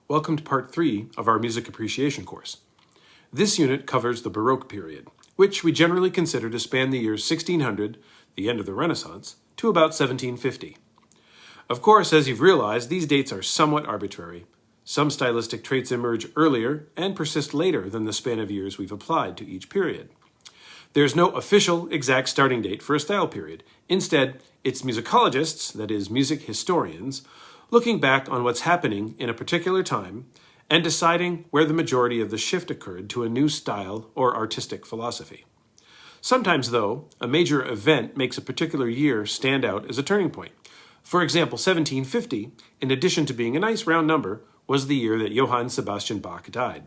Welcome to part 3 of our music appreciation course. This unit covers the Baroque period, which we generally consider to span the years 1600, the end of the Renaissance, to about 1750. Of course, as you've realized, these dates are somewhat arbitrary. Some stylistic traits emerge earlier and persist later than the span of years we've applied to each period. There's no official exact starting date for a style period. Instead, it's musicologists, that is, music historians, looking back on what's happening in a particular time and deciding where the majority of the shift occurred to a new style or artistic philosophy. Sometimes, though, a major event makes a particular year stand out as a turning point. For example, 1750, in addition to being a nice round number, was the year that Johann Sebastian Bach died.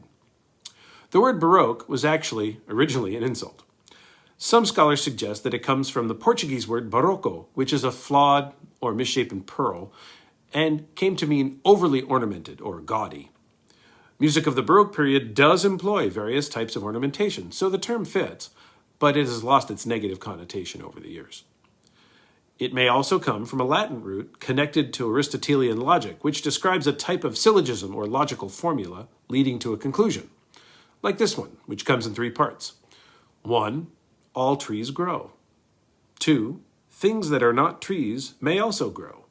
The word Baroque was actually originally an insult. Some scholars suggest that it comes from the Portuguese word barroco, which is a flawed or misshapen pearl, and came to mean overly ornamented or gaudy. Music of the Baroque period does employ various types of ornamentation, so the term fits, but it has lost its negative connotation over the years. It may also come from a Latin root connected to Aristotelian logic, which describes a type of syllogism or logical formula leading to a conclusion, like this one, which comes in 3 parts. 1. All trees grow. 2. Things that are not trees may also grow.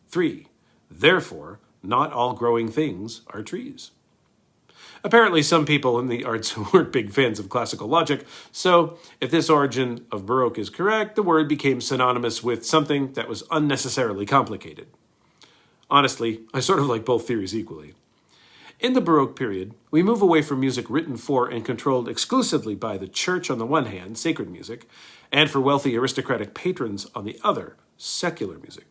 3. Therefore, not all growing things are trees. Apparently, some people in the arts weren't big fans of classical logic, so if this origin of Baroque is correct, the word became synonymous with something that was unnecessarily complicated. Honestly, I sort of like both theories equally. In the Baroque period, we move away from music written for and controlled exclusively by the church on the one hand, sacred music, and for wealthy aristocratic patrons on the other, secular music.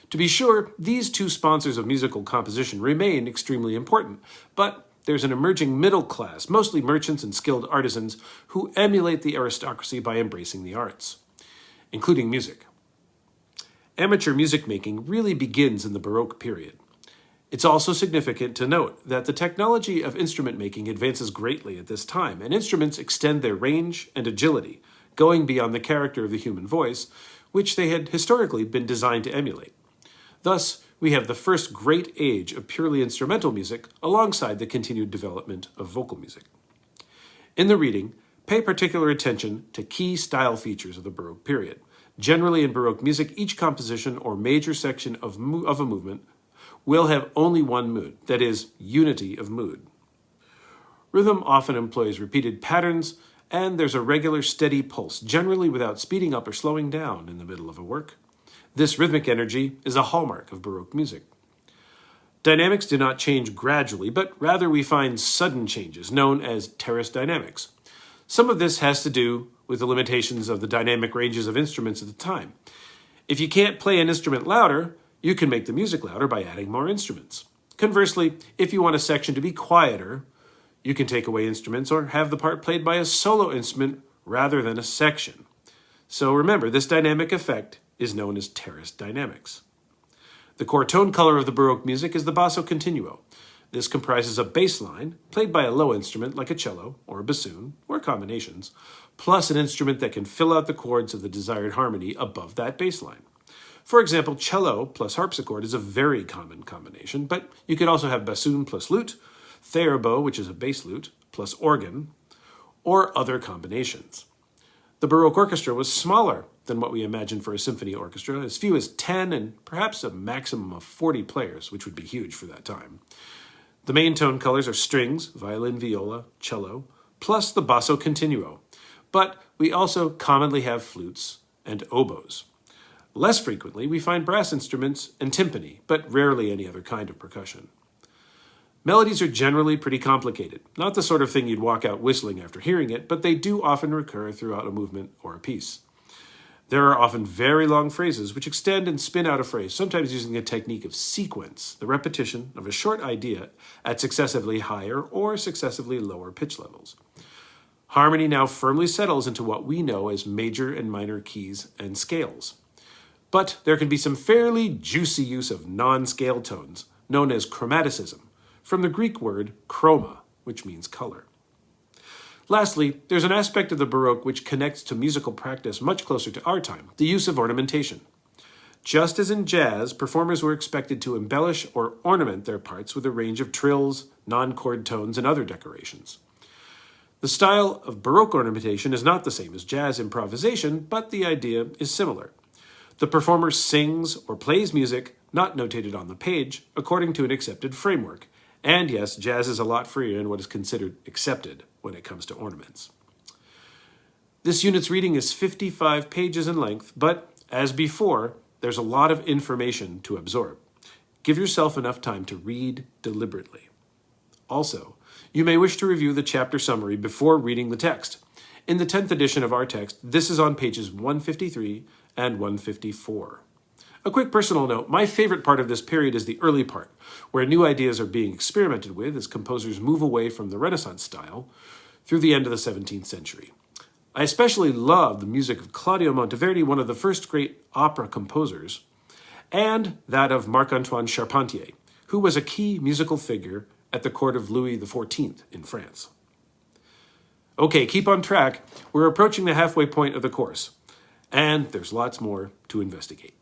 To be sure, these 2 sponsors of musical composition remain extremely important, but there's an emerging middle class, mostly merchants and skilled artisans, who emulate the aristocracy by embracing the arts, including music. Amateur music making really begins in the Baroque period. It's also significant to note that the technology of instrument making advances greatly at this time, and instruments extend their range and agility, going beyond the character of the human voice, which they had historically been designed to emulate. Thus, we have the first great age of purely instrumental music alongside the continued development of vocal music. In the reading, pay particular attention to key style features of the Baroque period. Generally in Baroque music, each composition or major section of a movement will have only one mood, that is, unity of mood. Rhythm often employs repeated patterns, and there's a regular steady pulse, generally without speeding up or slowing down in the middle of a work. This rhythmic energy is a hallmark of Baroque music. Dynamics do not change gradually, but rather we find sudden changes, known as terrace dynamics. Some of this has to do with the limitations of the dynamic ranges of instruments at the time. If you can't play an instrument louder, you can make the music louder by adding more instruments. Conversely, if you want a section to be quieter, you can take away instruments or have the part played by a solo instrument rather than a section. So remember, this dynamic effect is known as terrace dynamics. The core tone color of the Baroque music is the basso continuo. This comprises a bass line, played by a low instrument like a cello or a bassoon, or combinations, plus an instrument that can fill out the chords of the desired harmony above that bass line. For example, cello plus harpsichord is a very common combination, but you could also have bassoon plus lute, theorbo, which is a bass lute, plus organ, or other combinations. The Baroque orchestra was smaller than what we imagine for a symphony orchestra, as few as 10 and perhaps a maximum of 40 players, which would be huge for that time. The main tone colors are strings, violin, viola, cello, plus the basso continuo, but we also commonly have flutes and oboes. Less frequently, we find brass instruments and timpani, but rarely any other kind of percussion. Melodies are generally pretty complicated, not the sort of thing you'd walk out whistling after hearing it, but they do often recur throughout a movement or a piece. There are often very long phrases which extend and spin out a phrase, sometimes using a technique of sequence, the repetition of a short idea at successively higher or successively lower pitch levels. Harmony now firmly settles into what we know as major and minor keys and scales. But there can be some fairly juicy use of non-scale tones, known as chromaticism, from the Greek word chroma, which means color. Lastly, there's an aspect of the Baroque which connects to musical practice much closer to our time, the use of ornamentation. Just as in jazz, performers were expected to embellish or ornament their parts with a range of trills, non-chord tones, and other decorations. The style of Baroque ornamentation is not the same as jazz improvisation, but the idea is similar. The performer sings or plays music not notated on the page according to an accepted framework. And yes, jazz is a lot freer in what is considered accepted when it comes to ornaments. This unit's reading is 55 pages in length, but as before, there's a lot of information to absorb. Give yourself enough time to read deliberately. Also, you may wish to review the chapter summary before reading the text. In the 10th edition of our text, this is on pages 153 and 154. A quick personal note, my favorite part of this period is the early part, where new ideas are being experimented with as composers move away from the Renaissance style through the end of the 17th century. I especially love the music of Claudio Monteverdi, one of the first great opera composers, and that of Marc-Antoine Charpentier, who was a key musical figure at the court of Louis XIV in France. Okay, keep on track. We're approaching the halfway point of the course, and there's lots more to investigate.